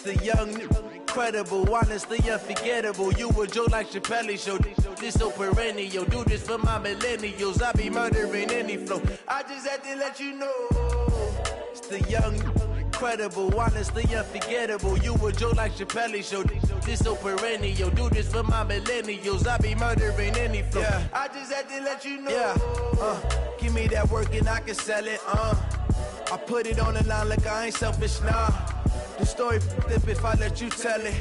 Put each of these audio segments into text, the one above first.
the young, incredible, honestly unforgettable. You a joke like Chappelle Show. This so perennial. Do this for my millennials. I be murdering any flow. I just had to let you know. It's the young, incredible, honestly unforgettable. You a joke like Chappelle Show. This so perennial. Do this for my millennials. I be murdering any flow. Yeah. I just had to let you know. Yeah. Give me that work and I can sell it. I put it on the line like I ain't selfish, nah. The story flip if I let you tell it.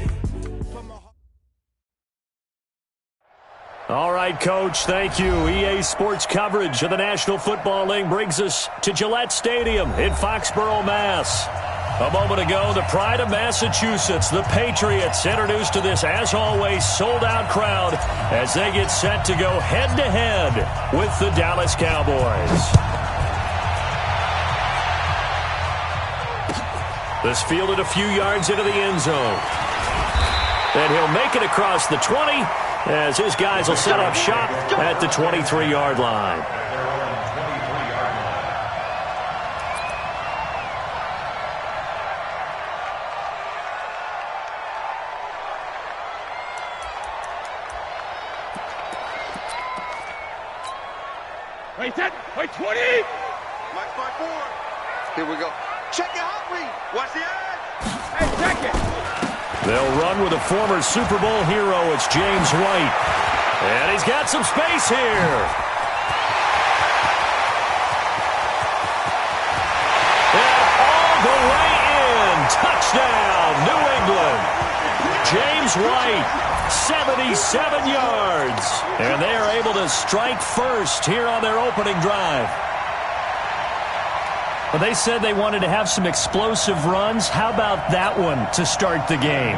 All right, Coach, thank you. EA Sports coverage of the National Football League brings us to Gillette Stadium in Foxborough, Mass. A moment ago, the pride of Massachusetts, the Patriots, introduced to this, as always, sold-out crowd as they get set to go head-to-head with the Dallas Cowboys. This fielded a few yards into the end zone. And he'll make it across the 20 as his guys will set up shop at the 23-yard line. Wait, set. Wait, 20. Max by 4. Here we go. Check it out, read. Watch the edge. Hey, check it. They'll run with a former Super Bowl hero. It's James White. And he's got some space here. And all the way in. Touchdown, New England. James White, 77 yards. And they are able to strike first here on their opening drive. Well, they said they wanted to have some explosive runs. How about that one to start the game?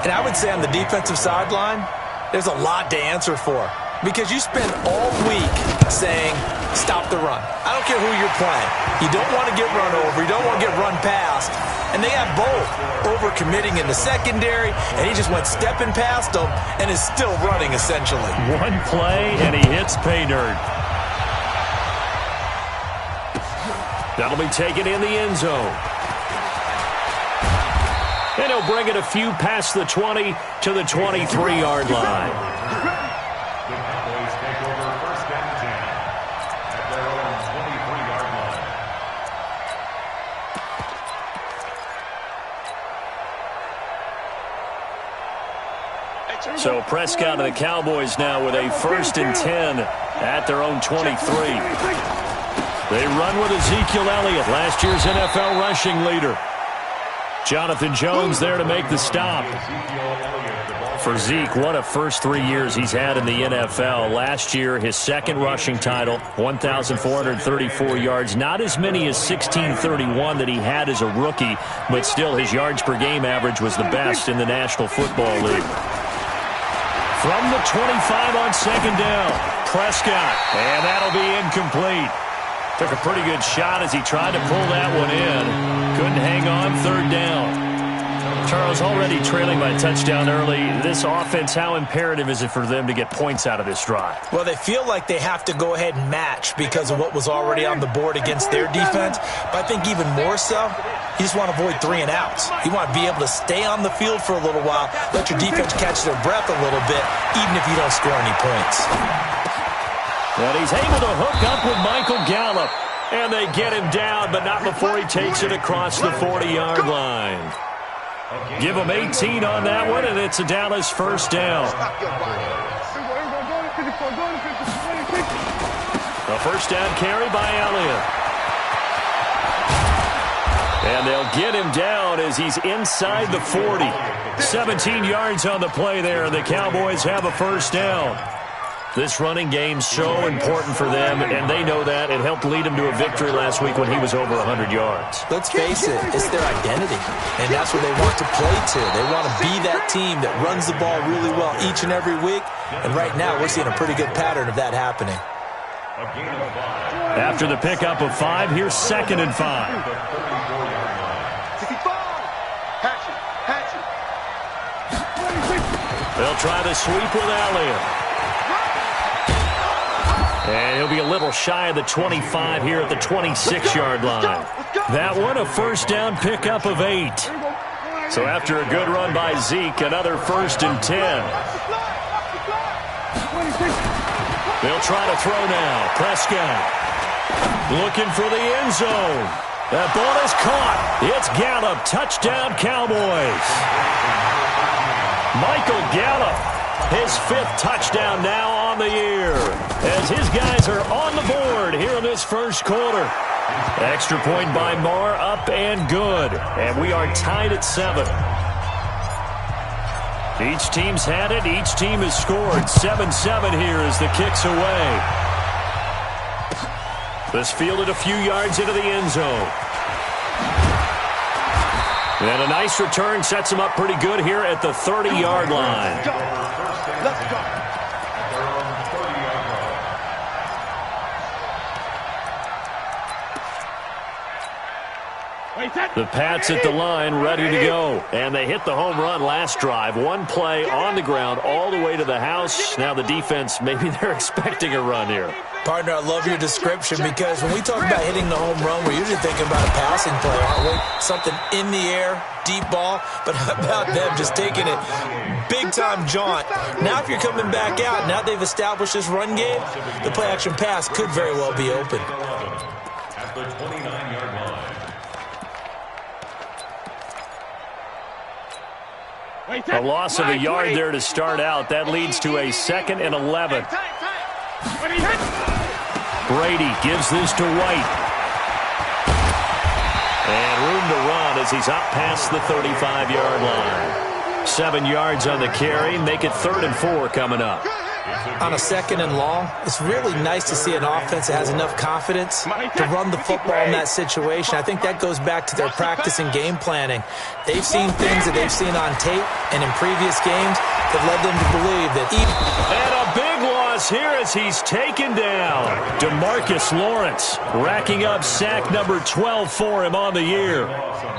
And I would say on the defensive sideline, there's a lot to answer for. Because you spend all week saying, stop the run. I don't care who you're playing. You don't want to get run over. You don't want to get run past. And they have both. Over-committing in the secondary, and he just went stepping past them and is still running, essentially. One play, and he hits pay dirt. That'll be taken in the end zone. And he'll bring it a few past the 20 to the 23-yard line. The Cowboys take over first and 10 at their own 23-yard line. So Prescott and the Cowboys now with a first and 10 at their own 23. They run with Ezekiel Elliott, last year's NFL rushing leader. Jonathan Jones there to make the stop. For Zeke, what a first 3 years he's had in the NFL. Last year, his second rushing title, 1,434 yards. Not as many as 1,631 that he had as a rookie, but still his yards per game average was the best in the National Football League. From the 25 on second down, Prescott, and that'll be incomplete. Took a pretty good shot as he tried to pull that one in. Couldn't hang on, third down. Charles, already trailing by a touchdown early. This offense, how imperative is it for them to get points out of this drive? Well, they feel like they have to go ahead and match because of what was already on the board against their defense. But I think even more so, you just want to avoid 3 and outs. You want to be able to stay on the field for a little while, let your defense catch their breath a little bit, even if you don't score any points. And he's able to hook up with Michael Gallup. And they get him down, but not before he takes it across the 40-yard line. Give him 18 on that one, and it's a Dallas first down. A first down carry by Elliott. And they'll get him down as he's inside the 40. 17 yards on the play there, and the Cowboys have a first down. This running game's so important for them, and they know that. It helped lead them to a victory last week when he was over 100 yards. Let's face it, it's their identity, and that's what they want to play to. They want to be that team that runs the ball really well each and every week, and right now we're seeing a pretty good pattern of that happening. After the pickup of 5, here's second and 5. They'll try the sweep with Elliott. And he'll be a little shy of the 25 here at the 26-yard line. That one, a first down pickup of 8. So after a good run by Zeke, another 1st and 10. They'll try to throw now. Prescott looking for the end zone. That ball is caught. It's Gallup. Touchdown, Cowboys. Michael Gallup, his 5th touchdown now on the year, as his guys are on the board here in this first quarter. Extra point by Marr, up and good. And we are tied at 7. Each team's had it. Each team has scored. 7-7 here as the kick's away. This fielded a few yards into the end zone. And a nice return sets him up pretty good here at the 30-yard line. Let's go. The Pats at the line, ready to go. And they hit the home run last drive. One play on the ground all the way to the house. Now the defense, maybe they're expecting a run here. Partner, I love your description, because when we talk about hitting the home run, we're usually thinking about a passing play, aren't we? Something in the air, deep ball. But how about them just taking it big-time jaunt? Now if you're coming back out, now they've established this run game, the play-action pass could very well be open. At the 29-yard line. A loss of a yard there to start out. That leads to a 2nd and 11. Brady gives this to White. And room to run as he's up past the 35-yard line. 7 yards on the carry. Make it 3rd and 4 coming up. On a 2nd and long, it's really nice to see an offense that has enough confidence to run the football in that situation. I think that goes back to their practice and game planning. They've seen things that they've seen on tape and in previous games that led them to believe that even... And a big loss here as he's taken down. DeMarcus Lawrence racking up sack number 12 for him on the year.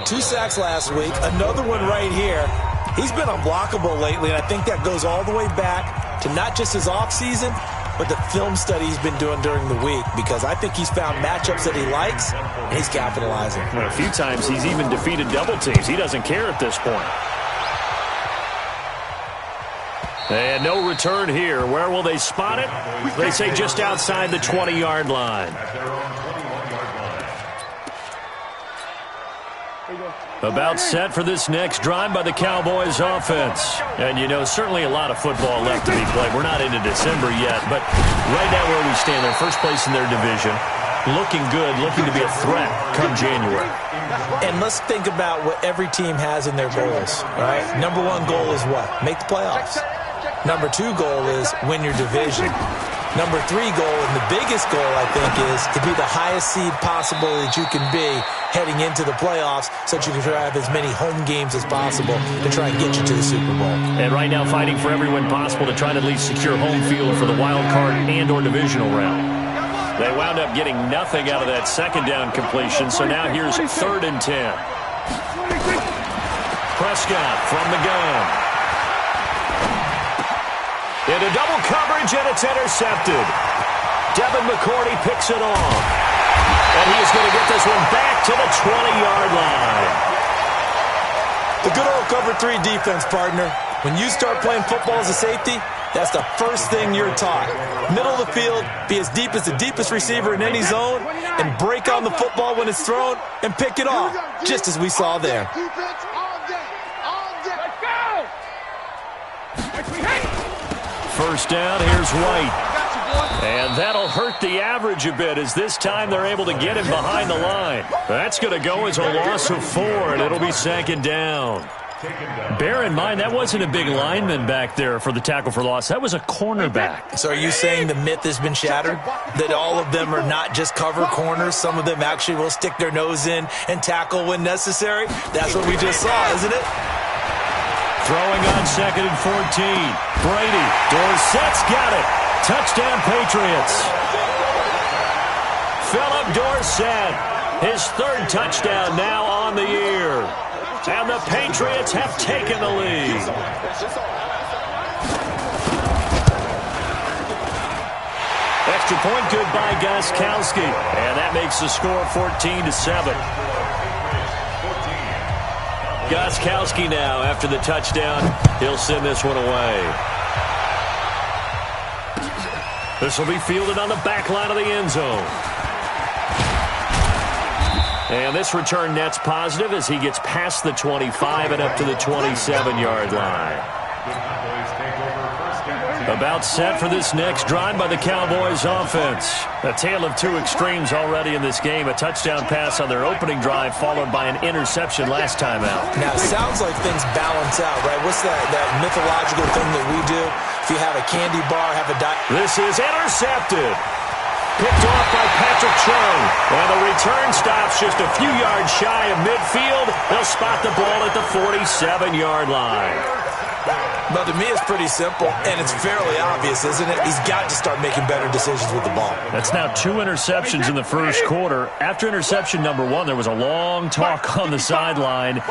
2 sacks last week, another one right here. He's been unblockable lately, and I think that goes all the way back to not just his offseason, but the film study he's been doing during the week, because I think he's found matchups that he likes, and he's capitalizing. Well, a few times he's even defeated double teams. He doesn't care at this point. And no return here. Where will they spot it? They say just outside the 20-yard line. About set for this next drive by the Cowboys offense. And, you know, certainly a lot of football left to be played. We're not into December yet, but right now where we stand, they're first place in their division. Looking good, looking to be a threat come January. And let's think about what every team has in their goals, right? Number 1 goal is what? Make the playoffs. Number 2 goal is win your division. Number 3 goal, and the biggest goal, I think, is to be the highest seed possible that you can be heading into the playoffs, so that you can try to have as many home games as possible to try and get you to the Super Bowl. And right now fighting for every win possible to try to at least secure home field for the wild card and or divisional round. They wound up getting nothing out of that 2nd down completion, so now here's 3rd and 10. Prescott from the gun. Into double coverage, and it's intercepted. Devin McCourty picks it off. And he's going to get this one back to the 20-yard line. The good old cover 3 defense, partner. When you start playing football as a safety, that's the first thing you're taught. Middle of the field, be as deep as the deepest receiver in any zone, and break on the football when it's thrown, and pick it off, just as we saw there. First down, here's White. And that'll hurt the average a bit, as this time they're able to get him behind the line. That's going to go as a loss of 4, and it'll be 2nd down. Bear in mind, that wasn't a big lineman back there for the tackle for loss. That was a cornerback. So are you saying the myth has been shattered? That all of them are not just cover corners? Some of them actually will stick their nose in and tackle when necessary? That's what we just saw, isn't it? Throwing on 2nd and 14. Brady. Dorsett's got it. Touchdown, Patriots. Philip Dorsett. His 3rd touchdown now on the year. And the Patriots have taken the lead. Extra point good by Gostkowski. And that makes the score 14-7. Gostkowski now, after the touchdown, he'll send this one away. This will be fielded on the back line of the end zone. And this return net's positive as he gets past the 25 and up to the 27-yard line. About set for this next drive by the Cowboys offense. A tale of two extremes already in this game. A touchdown pass on their opening drive followed by an interception last time out. Now, it sounds like things balance out, right? What's that mythological thing that we do? If you have a candy bar, have a diet. This is intercepted. Picked off by Patrick Chung. And the return stops just a few yards shy of midfield. They'll spot the ball at the 47-yard line. But to me, it's pretty simple, and it's fairly obvious, isn't it? He's got to start making better decisions with the ball. That's now 2 interceptions in the first quarter. After interception number 1, there was a long talk on the sideline,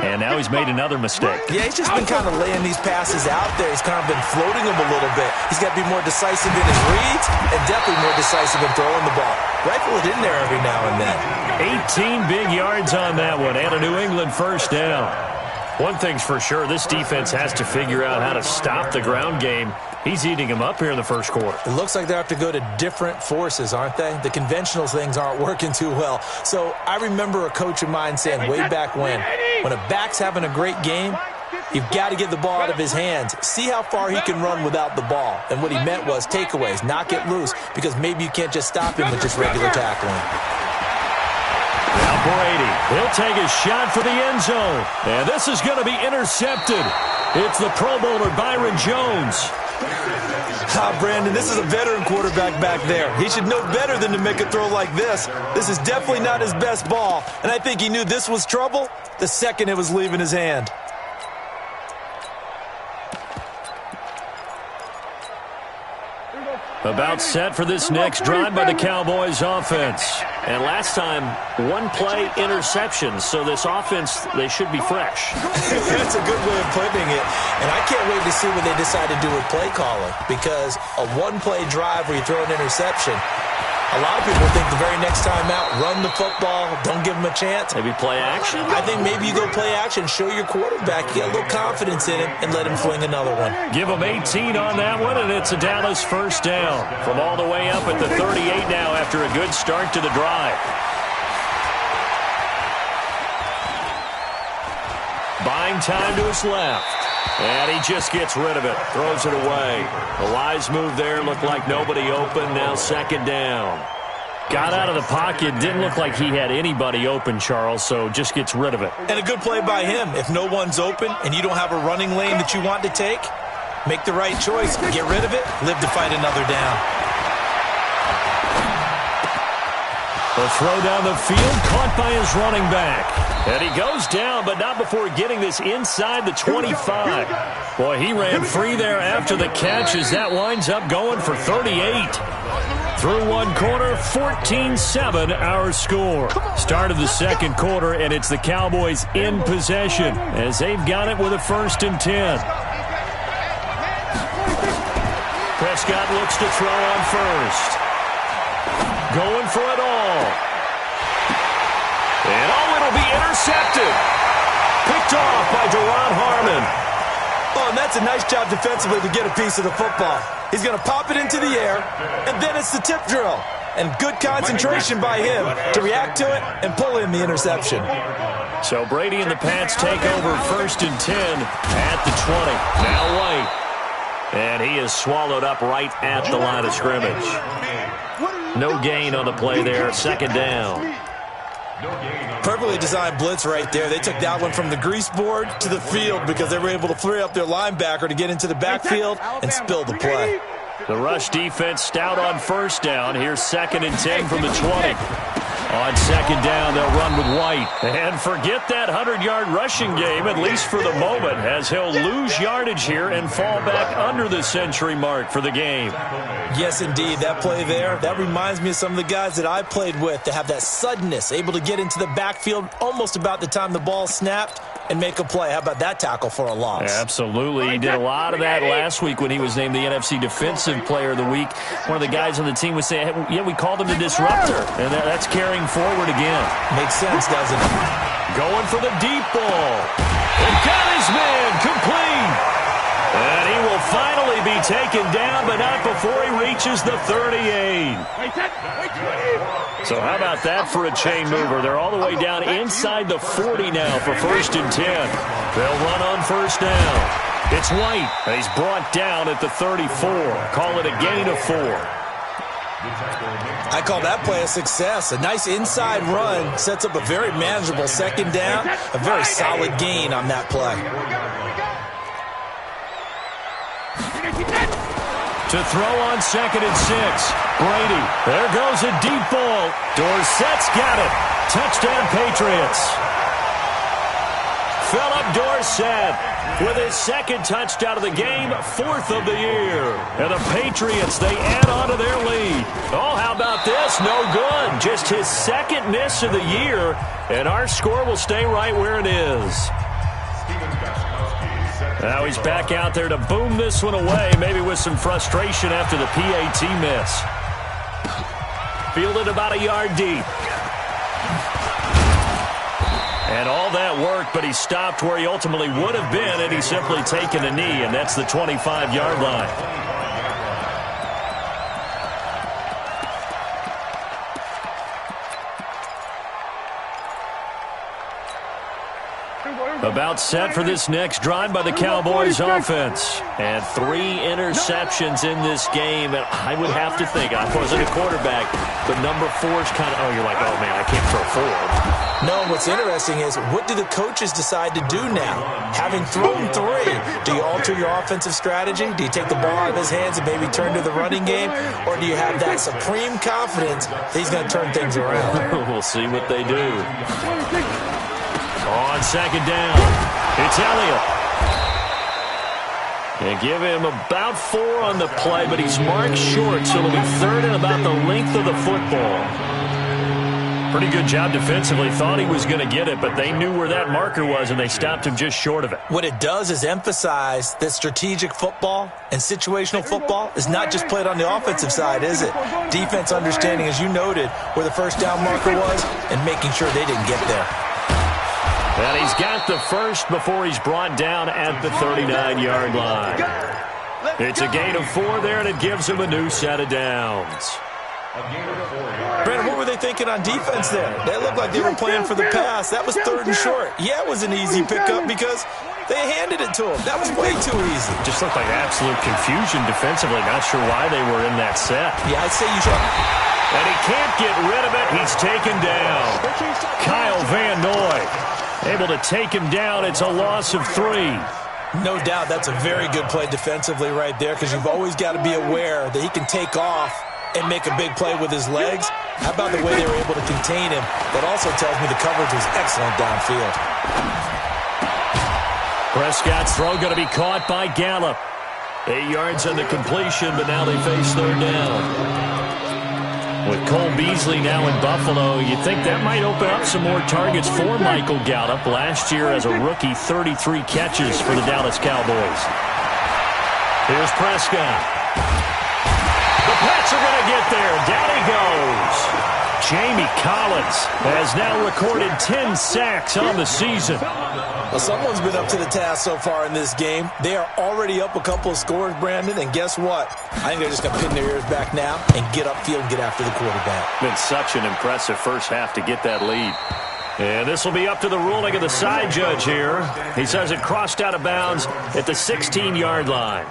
and now he's made another mistake. Yeah, he's just been kind of laying these passes out there. He's kind of been floating them a little bit. He's got to be more decisive in his reads and definitely more decisive in throwing the ball. Rifle it in there every now and then. 18 big yards on that one, and a New England first down. One thing's for sure, this defense has to figure out how to stop the ground game. He's eating them up here in the first quarter. It looks like they have to go to different forces, aren't they? The conventional things aren't working too well. So I remember a coach of mine saying way back when a back's having a great game, you've got to get the ball out of his hands. See how far he can run without the ball. And what he meant was takeaways, knock it loose, because maybe you can't just stop him with just regular tackling. Now Brady, he'll take a shot for the end zone. And this is going to be intercepted. It's the Pro Bowler Byron Jones. Brandon, this is a veteran quarterback back there. He should know better than to make a throw like this. This is definitely not his best ball. And I think he knew this was trouble the second it was leaving his hand. About set for this next drive by the Cowboys offense. And last time, 1-play interception. So this offense, they should be fresh. That's a good way of putting it. And I can't wait to see what they decide to do with play calling. Because a 1-play drive where you throw an interception, a lot of people think the very next time out, run the football, don't give him a chance. Maybe play action? I think maybe you go play action, show your quarterback, you get a little confidence in him, and let him fling another one. Give him 18 on that one, and it's a Dallas first down. From all the way up at the 38 now after a good start to the drive. Buying time to his left. And he just gets rid of it. Throws it away. A wise move there. Looked like nobody open. Now second down. Got out of the pocket. Didn't look like he had anybody open, Charles, so just gets rid of it. And a good play by him. If no one's open and you don't have a running lane that you want to take, make the right choice. Get rid of it. Live to fight another down. The throw down the field. Caught by his running back. And he goes down, but not before getting this inside the 25. Boy, he ran free there after the catch as that winds up going for 38. Through one quarter, 14-7 our score. Start of the second quarter, and it's the Cowboys in possession as they've got it with a 1st and 10. Prescott looks to throw on first. Going for it all. And it'll be intercepted. Picked off by Deron Harmon. Oh, and that's a nice job defensively to get a piece of the football. He's going to pop it into the air, and then it's the tip drill. And good concentration by him to react to it and pull in the interception. So Brady and the Pats take over 1st and 10 at the 20. Now White. And he is swallowed up right at the line of scrimmage. No gain on the play there. Second down. Perfectly designed blitz right there. They took that one from the grease board to the field because they were able to free up their linebacker to get into the backfield and spill the play. The rush defense stout on 1st down. Here's 2nd and 10 from the 20. On 2nd down, they'll run with White. And forget that 100-yard rushing game, at least for the moment, as he'll lose yardage here and fall back under the century mark for the game. Yes, indeed. That play there, that reminds me of some of the guys that I played with to have that suddenness, able to get into the backfield almost about the time the ball snapped and make a play. How about that tackle for a loss? Absolutely. He did a lot of that last week when he was named the NFC Defensive Player of the Week. One of the guys on the team would say, yeah, we called him the disruptor. And that's carrying forward again. Makes sense, doesn't it? Going for the deep ball. And got his man complete. And he will finally be taken down, but not before he reaches the 38. So how about that for a chain mover? They're all the way down inside the 40 now for 1st and 10. They'll run on first down. It's White, and he's brought down at the 34. Call it a gain of 4. I call that play a success. A nice inside run sets up a very manageable 2nd down. A very solid gain on that play. To throw on 2nd and 6. Brady. There goes a deep ball. Dorsett's got it. Touchdown, Patriots. Philip Dorsett with his 2nd touchdown of the game, 4th of the year. And the Patriots, they add on to their lead. Oh, how about this? No good. Just his 2nd miss of the year, and our score will stay right where it is. Now he's back out there to boom this one away, maybe with some frustration after the PAT miss. Fielded about a yard deep. And all that worked, but he stopped where he ultimately would have been, and he's simply taken a knee, and that's the 25-yard line. About set for this next drive by the Cowboys offense. And 3 interceptions in this game. And I would have to think, I wasn't a quarterback, but number 4's kind of, oh, you're like, oh, man, I can't throw 4. No, what's interesting is, what do the coaches decide to do now? Having thrown 3, do you alter your offensive strategy? Do you take the ball out of his hands and maybe turn to the running game? Or do you have that supreme confidence that he's going to turn things around? We'll see what they do. On 2nd down, it's Elliott. They give him about 4 on the play, but he's marked short, so it'll be 3rd and about the length of the football. Pretty good job defensively. Thought he was going to get it, but they knew where that marker was, and they stopped him just short of it. What it does is emphasize that strategic football and situational football is not just played on the offensive side, is it? Defense understanding, as you noted, where the 1st down marker was and making sure they didn't get there. And he's got the 1st before he's brought down at the 39-yard line. It's a gain of 4 there, and it gives him a new set of downs. Brandon, what were they thinking on defense there? They looked like they were playing for the pass. That was 3rd and short. Yeah, it was an easy pickup because they handed it to him. That was way too easy. Just looked like absolute confusion defensively. Not sure why they were in that set. Yeah, I'd say you should. And he can't get rid of it. He's taken down. Kyle Van Noy able to take him down. It's a loss of 3. No doubt that's a very good play defensively right there, because you've always got to be aware that he can take off and make a big play with his legs. How about the way they were able to contain him? That also tells me the coverage was excellent downfield. Prescott's throw going to be caught by Gallup. 8 yards on the completion, but now they face 3rd down. With Cole Beasley now in Buffalo, you'd think that might open up some more targets for Michael Gallup. Last year as a rookie, 33 catches for the Dallas Cowboys. Here's Prescott. The Pats are going to get there. Down he goes. Jamie Collins has now recorded 10 sacks on the season. Well, someone's been up to the task so far in this game. They are already up a couple of scores, Brandon, and guess what? I think they're just going to pin their ears back now and get upfield and get after the quarterback. Been such an impressive first half to get that lead. And this will be up to the ruling of the side judge here. He says it crossed out of bounds at the 16-yard line.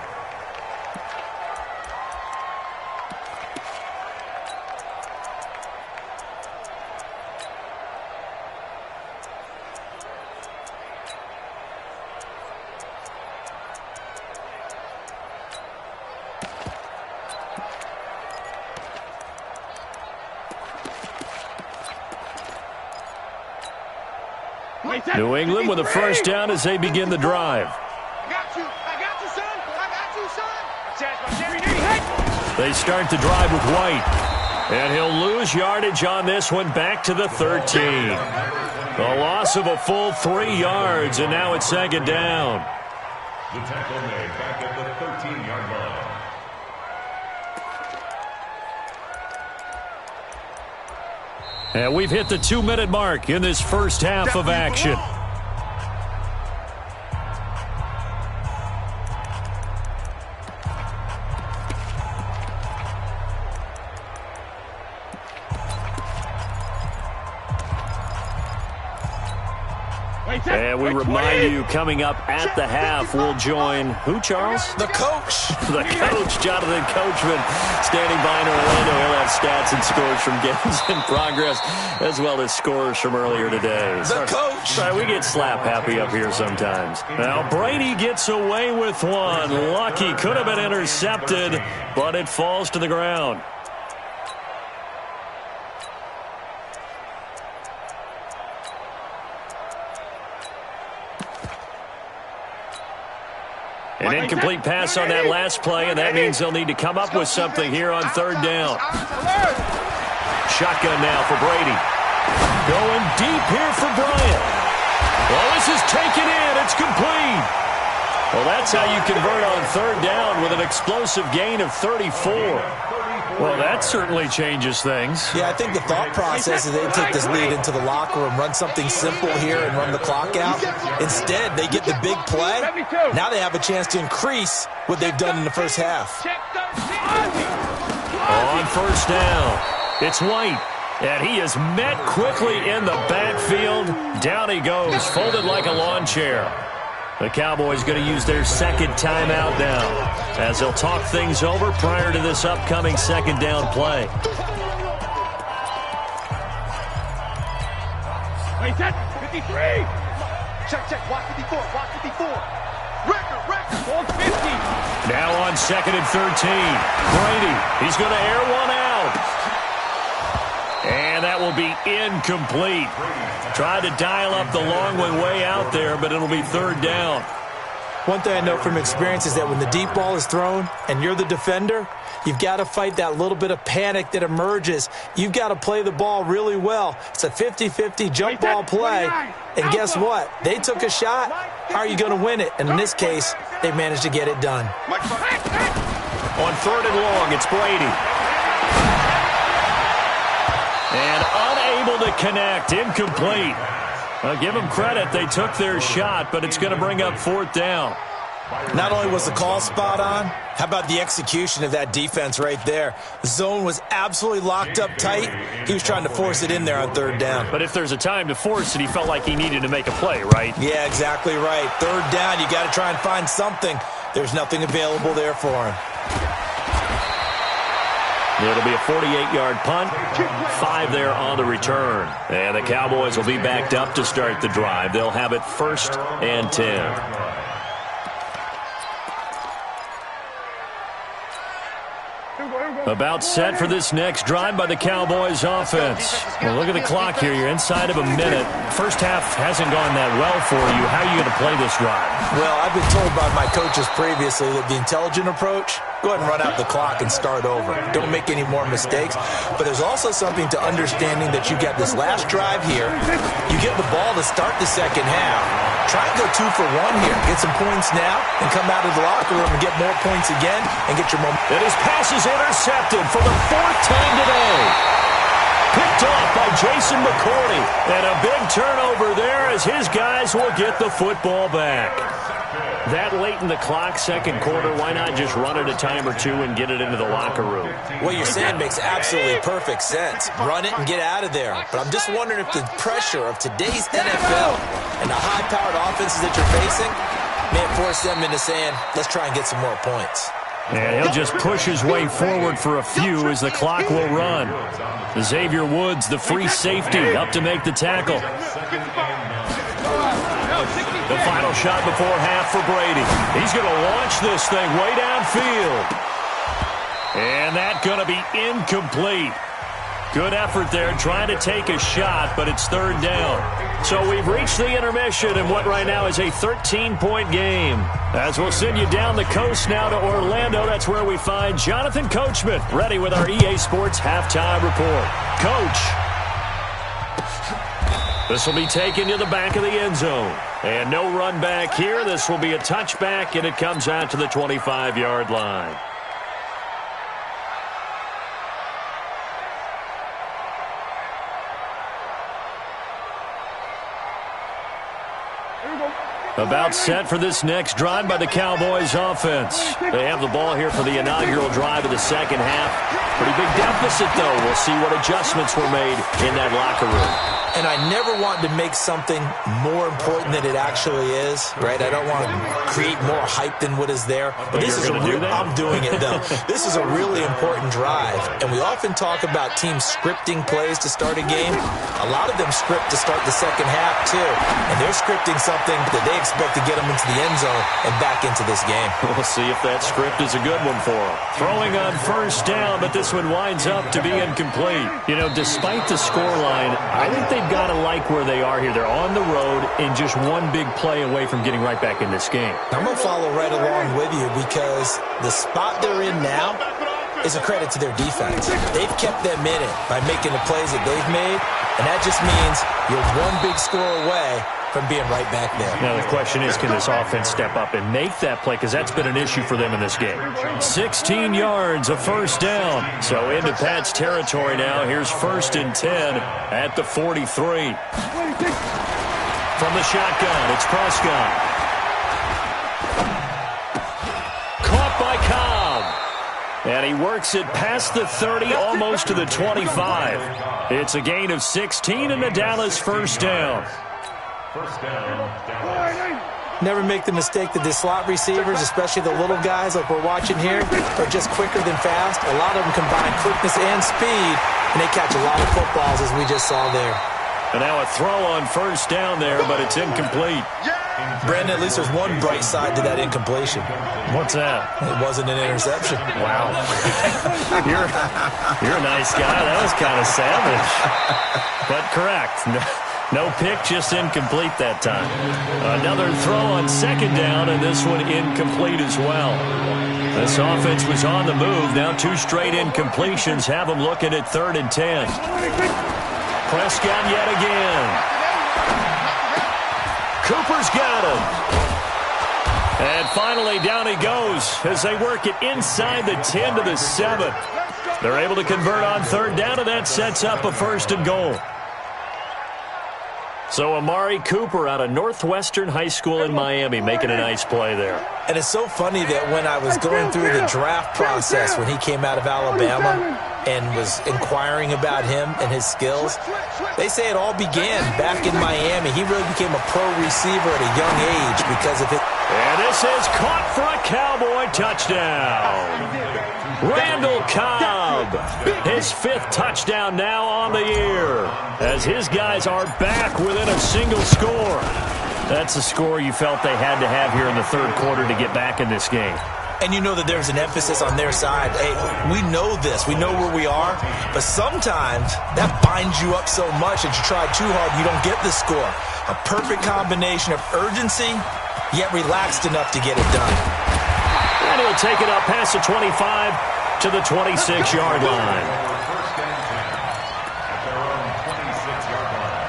New England with a first down as they begin the drive. I got you, son. I got you, son. They start the drive with White. And he'll lose yardage on this one back to the 13. A loss of a full 3 yards, and now it's 2nd down. The tackle made back at the 13-yard line. And we've hit the 2-minute mark in this first half of action. And we remind you, coming up at the half, we'll join who, Charles? The coach. The coach, Jonathan Coachman, standing by in Orlando. He'll have stats and scores from games in progress, as well as scores from earlier today. The coach. Sorry, we get slap happy up here sometimes. Now, Brady gets away with one. Lucky, could have been intercepted, but it falls to the ground. An incomplete pass on that last play, and that means they'll need to come up with something here on third down. Shotgun now for Brady. Going deep here for Bryant. Well, this is taken in. It's complete. Well, that's how you convert on third down with an explosive gain of 34. Well, that certainly changes things. Yeah, I think the thought process is they take this lead into the locker room, run something simple here and run the clock out. Instead, they get the big play. Now they have a chance to increase what they've done in the first half. On first down, it's White. And he is met quickly in the backfield. Down he goes, folded like a lawn chair. The Cowboys going to use their second timeout now, as they'll talk things over prior to this upcoming second down play. Wait, set. 53. Check. Watch 54. Watch 54. Record. Hold 50. Now on second and 13. Brady, he's going to air one out. And that will be incomplete. Tried to dial up the long one way out there, but it'll be third down. One thing I know from experience is that when the deep ball is thrown and you're the defender, you've got to fight that little bit of panic that emerges. You've got to play the ball really well. It's a 50-50 jump ball play. And guess what? They took a shot. How are you going to win it? And in this case, they managed to get it done. On third and long, it's Brady. And unable to connect, incomplete. Well, give them credit, they took their shot, but it's going to bring up fourth down. Not only was the call spot on, how about the execution of that defense right there? The zone was absolutely locked up tight. He was trying to force it in there on third down. But if there's a time to force it, he felt like he needed to make a play, right? Yeah, exactly right. Third down, you got to try and find something. There's nothing available there for him. It'll be a 48-yard punt, 5 there on the return. And the Cowboys will be backed up to start the drive. They'll have it 1st and 10. About set for this next drive by the Cowboys offense. Well, look at the clock here. You're inside of a minute. First half hasn't gone that well for you. How are you going to play this drive? Well, I've been told by my coaches previously that the intelligent approach, go ahead and run out the clock and start over. Don't make any more mistakes. But there's also something to understanding that you got this last drive here. You get the ball to start the second half. Try and go 2 for 1 here. Get some points now and come out of the locker room and get more points again and get your momentum. And his pass is intercepted for the 4th time today. Picked off by Jason McCourty. And a big turnover there as his guys will get the football back. That late in the clock, second quarter, why not just run it a time or two and get it into the locker room? What you're saying makes absolutely perfect sense. Run it and get out of there. But I'm just wondering if the pressure of today's NFL and the high-powered offenses that you're facing may force them into saying, let's try and get some more points. And he'll just push his way forward for a few as the clock will run. Xavier Woods, the free safety, up to make the tackle. The final shot before half for Brady. He's going to launch this thing way downfield. And that's going to be incomplete. Good effort there trying to take a shot, but it's third down. So we've reached the intermission in what right now is a 13-point game. As we'll send you down the coast now to Orlando, that's where we find Jonathan Coachman ready with our EA Sports halftime report. Coach. This will be taken to the back of the end zone. And no run back here. This will be a touchback, and it comes out to the 25-yard line. About set for this next drive by the Cowboys offense. They have the ball here for the inaugural drive of the second half. Pretty big deficit, though. We'll see what adjustments were made in that locker room. And I never want to make something more important than it actually is, right? I don't want to create more hype than what is there. But this is I'm doing it, though. This is a really important drive. And we often talk about teams scripting plays to start a game. A lot of them script to start the second half, too. And they're scripting something that they expect to get them into the end zone and back into this game. We'll see if that script is a good one for them. Throwing on first down, but this one winds up to be incomplete. You know, despite the scoreline, I think they've got to like where they are here. They're on the road and just one big play away from getting right back in this game. I'm going to follow right along with you because the spot they're in now is a credit to their defense. They've kept them in it by making the plays that they've made, and that just means you're one big score away from being right back there. Now the question is, can this offense step up and make that play? Because that's been an issue for them in this game. 16 yards, a first down. So into Pat's territory now. Here's 1st and 10 at the 43. From the shotgun, it's Prescott. Caught by Cobb. And he works it past the 30, almost to the 25. It's a gain of 16 and the Dallas first down. First down. Never make the mistake that the slot receivers, especially the little guys like we're watching here, are just quicker than fast. A lot of them combine quickness and speed, and they catch a lot of footballs, as we just saw there. And now a throw on first down there, but it's incomplete. Brandon, at least there's one bright side to that incompletion. What's that? It wasn't an interception. Wow. You're a nice guy. That was kind of savage. But correct. No pick, just incomplete that time. Another throw on second down, and this one incomplete as well. This offense was on the move. Now 2 straight incompletions have them looking at 3rd and 10. Prescott yet again. Cooper's got him. And finally down he goes as they work it inside the 10 to the 7. They're able to convert on 3rd down, and that sets up a 1st and goal. So Amari Cooper out of Northwestern High School in Miami making a nice play there. And it's so funny that when I was going through the draft process when he came out of Alabama and was inquiring about him and his skills, they say it all began back in Miami. He really became a pro receiver at a young age because of it. And this is caught for a Cowboy touchdown. Randall Cobb, his 5th touchdown now on the year, as his guys are back within a single score. That's a score you felt they had to have here in the 3rd quarter to get back in this game. And you know that there's an emphasis on their side. Hey, we know this. We know where we are. But sometimes that binds you up so much that you try too hard, you don't get the score. A perfect combination of urgency, yet relaxed enough to get it done. And he'll take it up past the 25 to the 26-yard line. First and 10 at their own 26-yard line.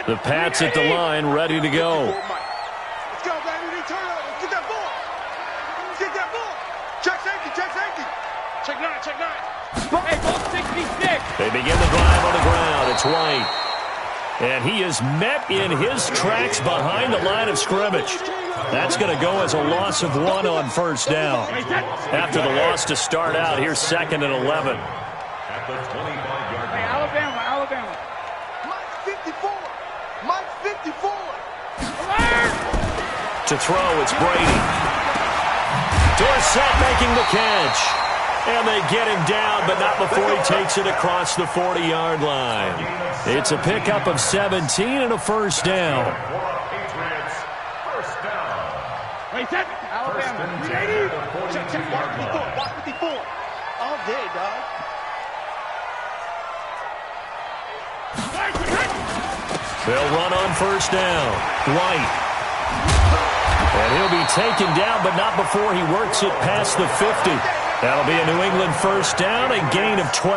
The Pats at the line, ready to go. Let's go, baby. Turn over. Get that ball. Get that ball. Check safety. Check safety. Check 9, check 9. Hey, ball 66. They begin the drive on the ground. It's White. And he is met in his tracks behind the line of scrimmage. That's going to go as a loss of 1 on first down. After the loss to start out, here's 2nd and 11. At the 25-yard line. Alabama. Mike 54. Mike 54. To throw, it's Brady. Dorsett making the catch. And they get him down, but not before he takes it across the 40-yard line. It's a pickup of 17 and a first down. Patriots, first down. Wait, set. Alabama. Check 54. Watch 54. All day, dog. They'll run on first down. White. And he'll be taken down, but not before he works it past the 50. That'll be a New England first down, a gain of 12.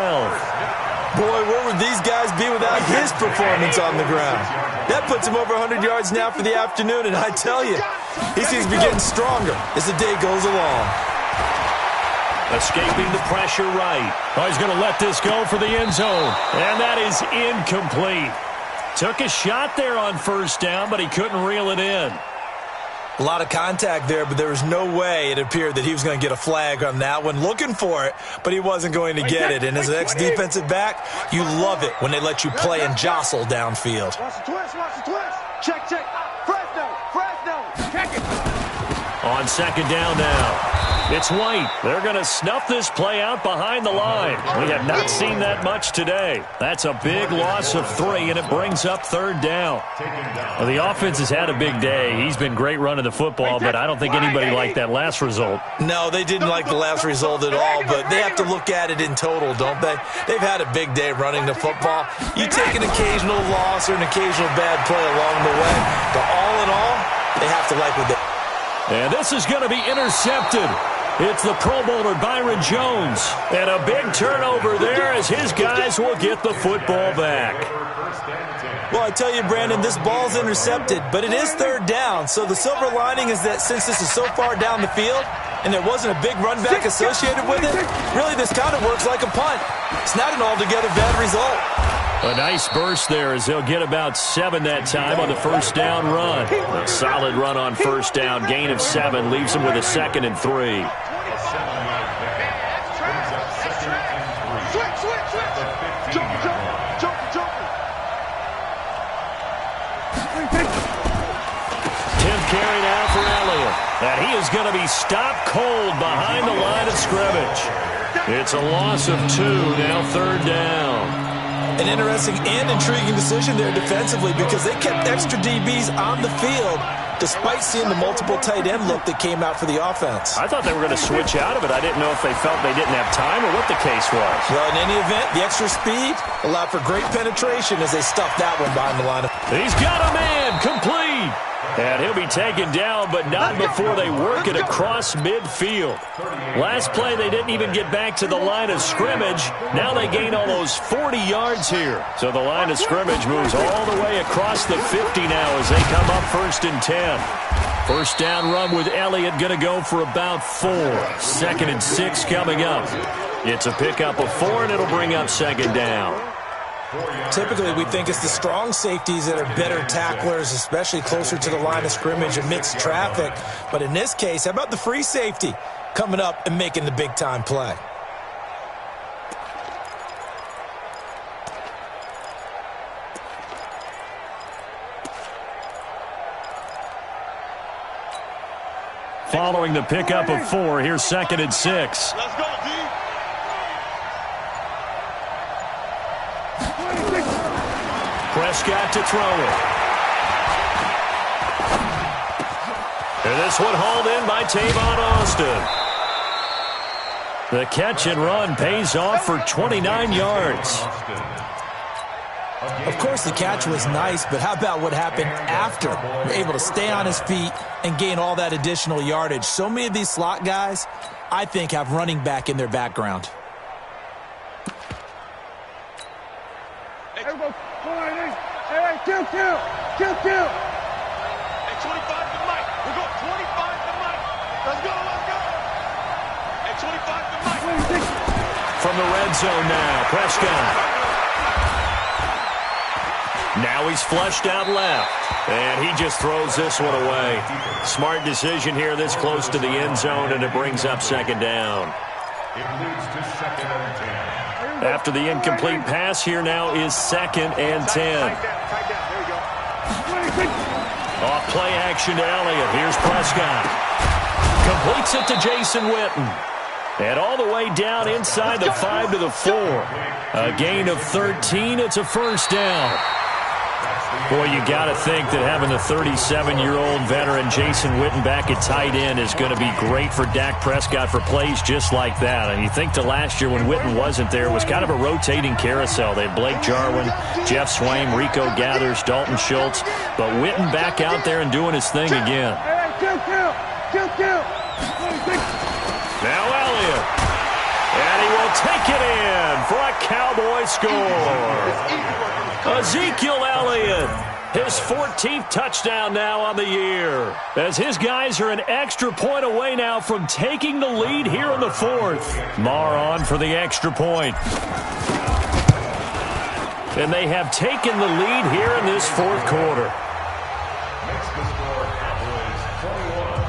Boy, where would these guys be without his performance on the ground? That puts him over 100 yards now for the afternoon, and I tell you, he seems to be getting stronger as the day goes along. Escaping the pressure right. Oh, he's going to let this go for the end zone. And that is incomplete. Took a shot there on first down, but he couldn't reel it in. A lot of contact there, but there was no way it appeared that he was going to get a flag on that one. Looking for it, but he wasn't going to get it. And as an ex-defensive back, you love it when they let you play and jostle downfield. Watch the twist, watch the twist. Check, check. Fresno. Check it. On second down now. It's White. They're going to snuff this play out behind the line. We have not seen that much today. That's a big loss of 3, and it brings up third down. Well, the offense has had a big day. He's been great running the football, but I don't think anybody liked that last result. No, they didn't like the last result at all, but they have to look at it in total, don't they? They've had a big day running the football. You take an occasional loss or an occasional bad play along the way, but all in all, they have to like what they... And this is going to be intercepted. It's the Pro Bowler Byron Jones. And a big turnover there as his guys will get the football back. Well, I tell you, Brandon, this ball's intercepted, but it is third down. So the silver lining is that since this is so far down the field and there wasn't a big run back associated with it, really this kind of works like a punt. It's not an altogether bad result. A nice burst there as they'll get about 7 that time on the first down run. A solid run on first down. Gain of 7 leaves them with a 2nd and 3. Carry now for Elliott. And he is going to be stopped cold behind the line of scrimmage. It's a loss of 2, now third down. An interesting and intriguing decision there defensively because they kept extra DBs on the field despite seeing the multiple tight end look that came out for the offense. I thought they were going to switch out of it. I didn't know if they felt they didn't have time or what the case was. Well, in any event, the extra speed allowed for great penetration as they stuffed that one behind the line. He's got a man, complete. And he'll be taken down, but not before they work it across midfield. Last play, they didn't even get back to the line of scrimmage. Now they gain almost 40 yards here. So the line of scrimmage moves all the way across the 50 now as they come up 1st and 10. First down run with Elliott going to go for about 4. 2nd and 6 coming up. It's a pickup of 4, and it'll bring up 2nd down. Typically, we think it's the strong safeties that are better tacklers, especially closer to the line of scrimmage amidst traffic. But in this case, how about the free safety coming up and making the big-time play? Following the pickup of 4, here's 2nd and 6. Let's go, D. Prescott to throw it. And this one hauled in by Tavon Austin. The catch and run pays off for 29 yards. Of course, the catch was nice, but how about what happened after? Able to stay on his feet and gain all that additional yardage. So many of these slot guys, I think, have running back in their background. Hey, 2-2. Hey, 25 to Mike. We're going 25 to Mike. Let's go. Hey, 25 to Mike. From the red zone now, Prescott. Now he's flushed out left, and he just throws this one away. Smart decision here this close to the end zone, and it brings up 2nd down. It leads to 2nd and 10. After the incomplete pass, here now is 2nd and 10. Tight down. There you go. Off play action to Elliott. Here's Prescott. Completes it to Jason Witten. And all the way down inside the 5 to the 4. A gain of 13. It's a first down. Boy, you got to think that having the 37-year-old veteran Jason Witten back at tight end is going to be great for Dak Prescott for plays just like that. And you think to last year when Witten wasn't there, it was kind of a rotating carousel. They had Blake Jarwin, Jeff Swaim, Rico Gathers, Dalton Schultz. But Witten back out there and doing his thing again. Now Elliott. And he will take it in for a Cowboy score. Ezekiel Elliott His 14th touchdown now on the year, as his guys are an extra point away now from taking the lead here in the fourth. Marr on for the extra point. And they have taken the lead here in this fourth quarter. Makes the score Cowboys 21,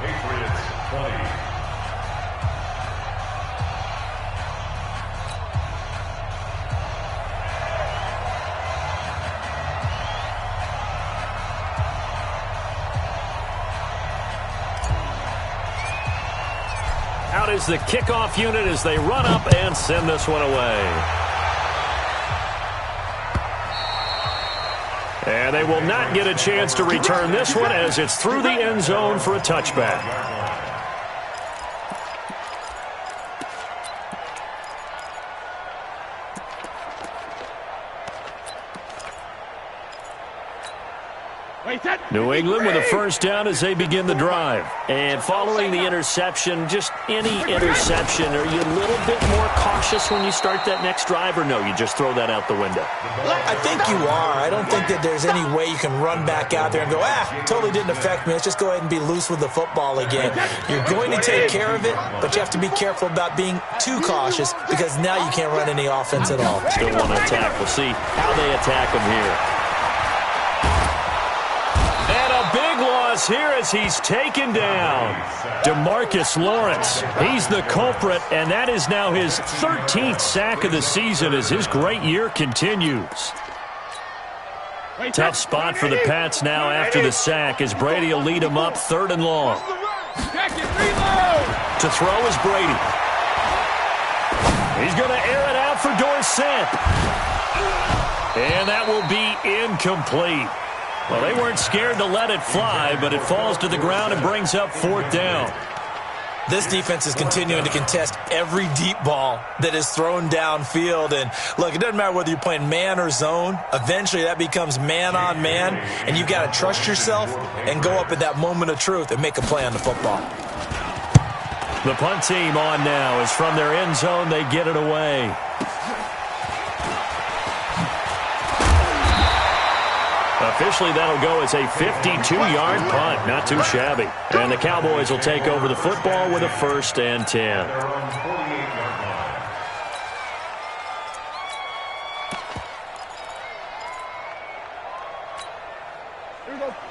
Patriots 20. Out is the kickoff unit as they run up and send this one away. And they will not get a chance to return this one as it's through the end zone for a touchback. New England with a first down as they begin the drive. And following the interception, just any interception, are you a little bit more cautious when you start that next drive, or no, you just throw that out the window? I think you are. I don't think that there's any way you can run back out there and go, totally didn't affect me. Let's just go ahead and be loose with the football again. You're going to take care of it, but you have to be careful about being too cautious because now you can't run any offense at all. Still want to attack. We'll see how they attack him here. Here as he's taken down. DeMarcus Lawrence, he's the culprit, and that is now his 13th sack of the season as his great year continues. Tough spot for the Pats now after the sack as Brady will lead him up 3rd and long. To throw is Brady. He's going to air it out for Dorsett. And that will be incomplete. Well, they weren't scared to let it fly, but it falls to the ground and brings up 4th down. This defense is continuing to contest every deep ball that is thrown downfield. And, look, it doesn't matter whether you're playing man or zone. Eventually, that becomes man-on-man, and you've got to trust yourself and go up at that moment of truth and make a play on the football. The punt team on now is from their end zone. They get it away. Officially, that'll go as a 52-yard punt. Not too shabby. And the Cowboys will take over the football with a 1st and 10.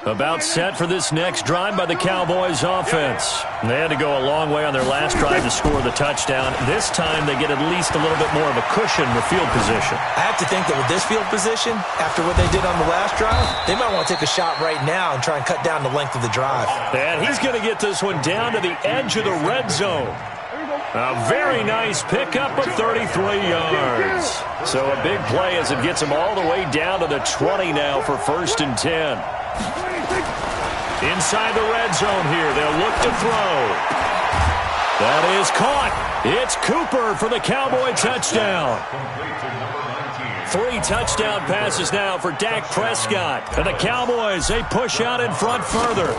About set for this next drive by the Cowboys offense. They had to go a long way on their last drive to score the touchdown. This time they get at least a little bit more of a cushion with field position. I have to think that with this field position, after what they did on the last drive, they might want to take a shot right now and try and cut down the length of the drive. And he's going to get this one down to the edge of the red zone. A very nice pickup of 33 yards. So a big play as it gets him all the way down to the 20 now for 1st and 10. Inside the red zone here, they'll look to throw. That is caught. It's Cooper for the Cowboy touchdown. 3 touchdown passes now for Dak Prescott. And the Cowboys, they push out in front further.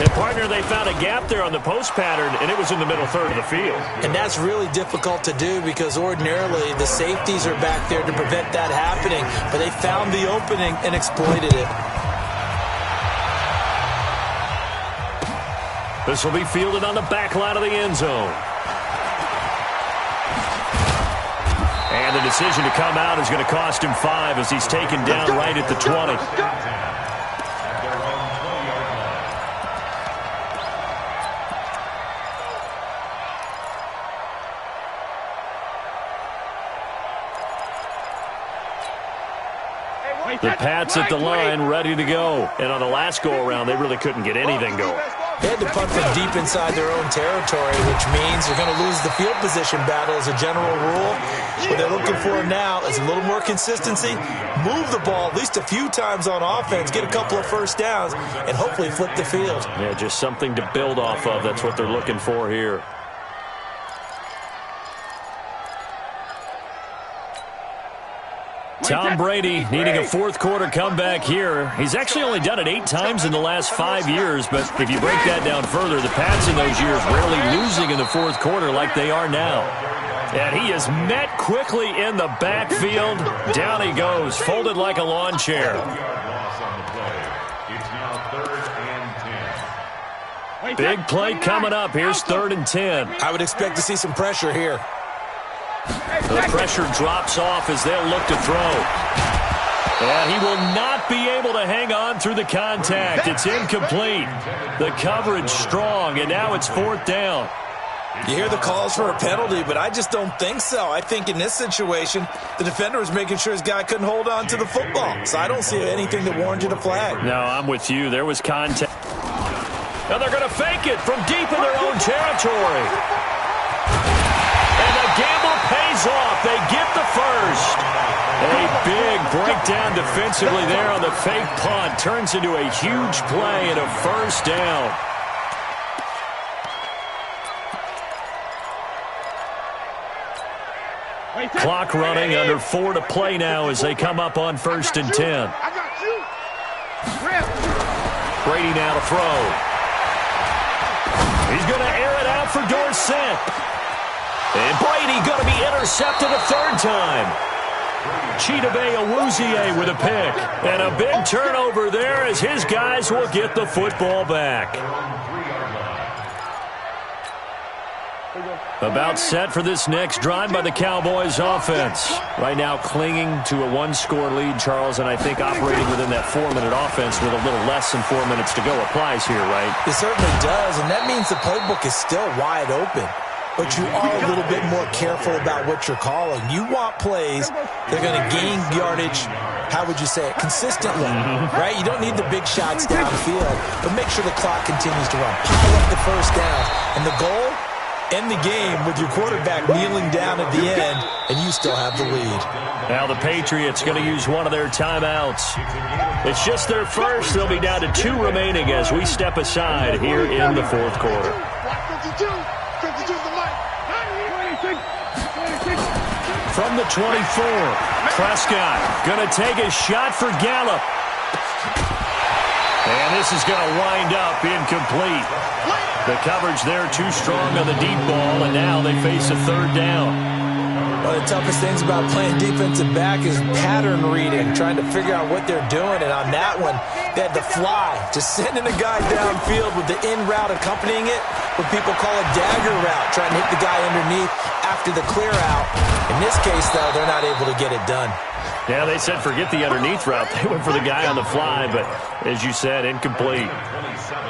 And, partner, they found a gap there on the post pattern, and it was in the middle third of the field. And that's really difficult to do because ordinarily the safeties are back there to prevent that happening. But they found the opening and exploited it. This will be fielded on the back line of the end zone. And the decision to come out is going to cost him 5 as he's taken down right at the 20. The Pats at the line, ready to go. And on the last go-around, they really couldn't get anything going. They had to punt from deep inside their own territory, which means they're going to lose the field position battle as a general rule. What they're looking for now is a little more consistency, move the ball at least a few times on offense, get a couple of first downs, and hopefully flip the field. Yeah, just something to build off of. That's what they're looking for here. Tom Brady needing a fourth quarter comeback here. He's actually only done it 8 times in the last 5 years, but if you break that down further, the Pats in those years rarely losing in the fourth quarter like they are now. And he is met quickly in the backfield. Down he goes, folded like a lawn chair. 12-yard loss on the play. It's now 3rd and 10. Big play coming up. Here's 3rd and 10. I would expect to see some pressure here. The pressure drops off as they'll look to throw. And he will not be able to hang on through the contact. It's incomplete. The coverage strong, and now it's 4th down. You hear the calls for a penalty, but I just don't think so. I think in this situation, the defender was making sure his guy couldn't hold on to the football. So I don't see anything that warranted a flag. No, I'm with you. There was contact. And they're going to fake it from deep in their own territory. And the gamble pays off. They get the first. A big breakdown defensively there on the fake punt. Turns into a huge play and a 1st down. Clock running, under 4 to play now as they come up on 1st and 10. Brady now to throw. He's going to air it out for Dorsett. And Brady going to be intercepted a 3rd time. Chidobe Awuzie with a pick. And a big turnover there as his guys will get the football back. About set for this next drive by the Cowboys offense. Right now clinging to a 1-score lead, Charles, and I think operating within that 4-minute offense with a little less than 4 minutes to go applies here, right? It certainly does, and that means the playbook is still wide open. But you are a little bit more careful about what you're calling. You want plays that are going to gain yardage, how would you say it, consistently, right? You don't need the big shots downfield, but make sure the clock continues to run. Pile up the 1st down, and the goal, end the game with your quarterback kneeling down at the end, and you still have the lead. Now the Patriots going to use one of their timeouts. It's just their first. They'll be down to 2 remaining as we step aside here in the 4th quarter. From the 24, Prescott going to take a shot for Gallup. And this is going to wind up incomplete. The coverage there too strong on the deep ball, and now they face a 3rd down. One of the toughest things about playing defensive back is pattern reading, trying to figure out what they're doing. And on that one, they had to fly, just sending a guy downfield with the in route accompanying it, what people call a dagger route, trying to hit the guy underneath after the clear out. In this case, though, they're not able to get it done. Yeah, they said forget the underneath route. They went for the guy on the fly, but as you said, incomplete.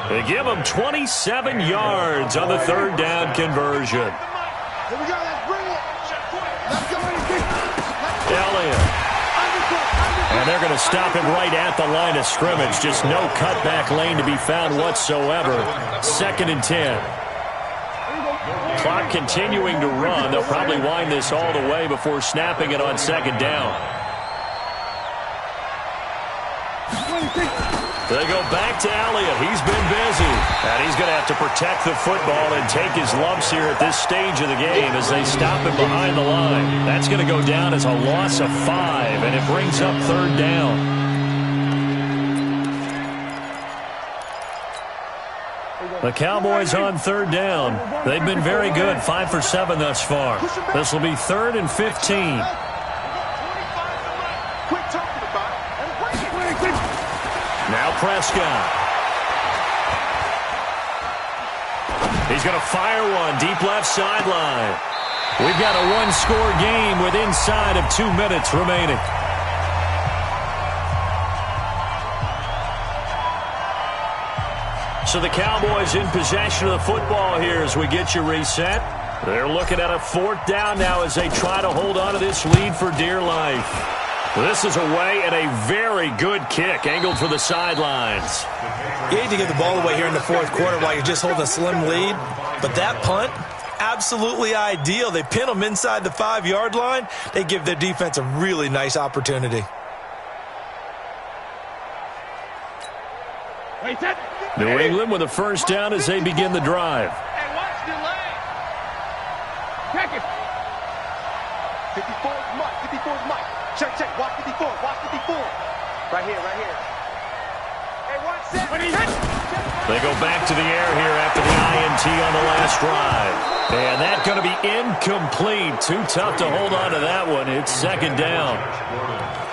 They give him 27 yards on the 3rd down conversion. Here we go, let's bring it. Let's go. Elliott. And they're going to stop him right at the line of scrimmage. Just no cutback lane to be found whatsoever. 2nd and 10. Clock continuing to run. They'll probably wind this all the way before snapping it on 2nd down. They go back to Elliott. He's been busy. And he's going to have to protect the football and take his lumps here at this stage of the game as they stop him behind the line. That's going to go down as a loss of 5, and it brings up 3rd down. The Cowboys on 3rd down. They've been very good, 5 for 7 thus far. This will be 3rd and 15. Now Prescott. He's going to fire one deep left sideline. We've got a 1-score game with inside of 2 minutes remaining. So the Cowboys in possession of the football here as we get you reset. They're looking at a 4th down now as they try to hold on to this lead for dear life. This is away and a very good kick angled for the sidelines. You hate to get the ball away here in the 4th quarter while you're just holding a slim lead, but that punt, absolutely ideal. They pin them inside the 5-yard line. They give their defense a really nice opportunity. New England with a 1st down as they begin the drive. Hey, watch the leg. Check it. 54 is Mike. 54 is Mike. Check, check. Watch 54. Watch 54. Right here, right here. Hey, watch that. When he hits. They go back to the air here after the INT on the last drive. And that's going to be incomplete. Too tough to hold on to that one. It's second down.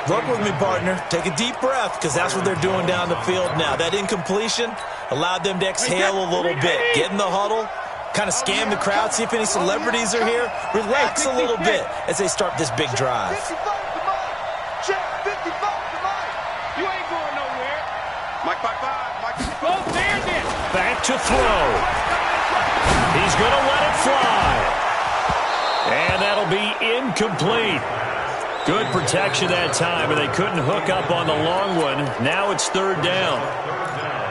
Work with me, partner. Take a deep breath, because that's what they're doing down the field now. That incompletion allowed them to exhale a little bit. Get in the huddle, kind of scan the crowd, see if any celebrities are here. Relax a little bit as they start this big drive. You ain't going nowhere. Mike, bye. Go there, then. Back to throw. He's going to let it fly. And that'll be incomplete. Good protection that time, and they couldn't hook up on the long one. Now it's third down.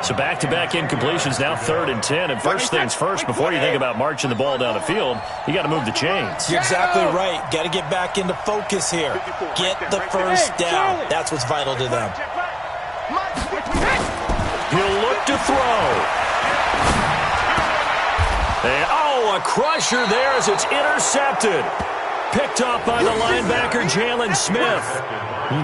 So back-to-back incompletions, now 3rd and 10. And first things first, before you think about marching the ball down the field, you got to move the chains. You're exactly right. Got to get back into focus here. Get the first down. That's what's vital to them. He'll look to throw. And, a crusher there as it's intercepted. Picked off by the linebacker, Jalen Smith.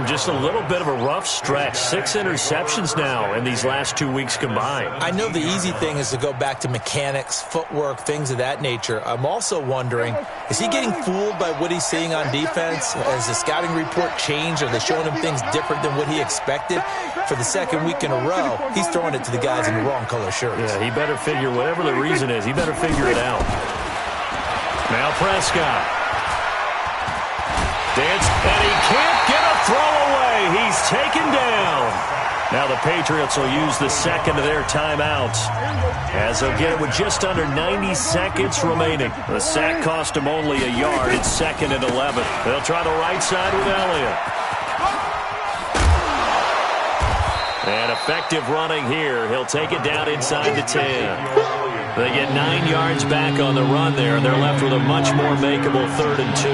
Just a little bit of a rough stretch. 6 interceptions now in these last 2 weeks combined. I know the easy thing is to go back to mechanics, footwork, things of that nature. I'm also wondering, is he getting fooled by what he's seeing on defense? Has the scouting report changed? Are they showing him things different than what he expected? For the second week in a row, he's throwing it to the guys in the wrong color shirts. Yeah, he better figure, whatever the reason is, he better figure it out. Now Prescott. Dance, and he can't get a throw away. He's taken down. Now the Patriots will use the second of their timeouts, as they'll get it with just under 90 seconds remaining. The sack cost him only a yard. It's 2nd and 11. They'll try the right side with Elliott. And effective running here. He'll take it down inside the 10. They get 9 yards back on the run there, and they're left with a much more makeable 3rd and 2.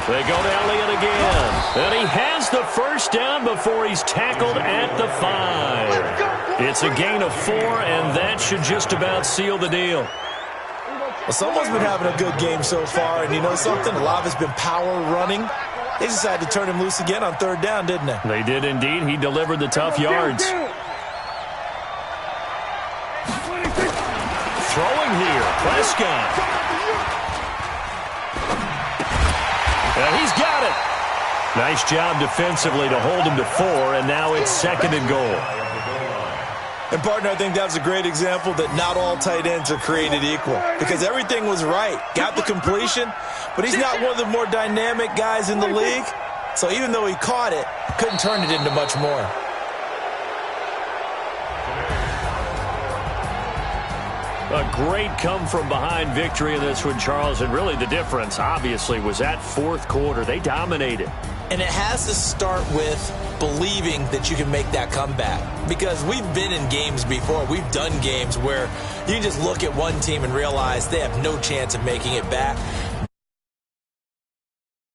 They go to Elliott again. And he has the first down before he's tackled at the 5. It's a gain of 4, and that should just about seal the deal. Well, someone's been having a good game so far, and you know something? A lot of it's been power running. They decided to turn him loose again on 3rd down, didn't they? They did indeed. He delivered the tough yards. Throwing here, Prescott. And he's got it. Nice job defensively to hold him to 4, and now it's 2nd and goal. And, partner, I think that's a great example that not all tight ends are created equal, because everything was right. Got the completion, but he's not one of the more dynamic guys in the league. So even though he caught it, couldn't turn it into much more. A great come-from-behind victory in this one, Charles, and really the difference, obviously, was that 4th quarter. They dominated. And it has to start with believing that you can make that comeback. Because we've been in games before. We've done games where you can just look at one team and realize they have no chance of making it back.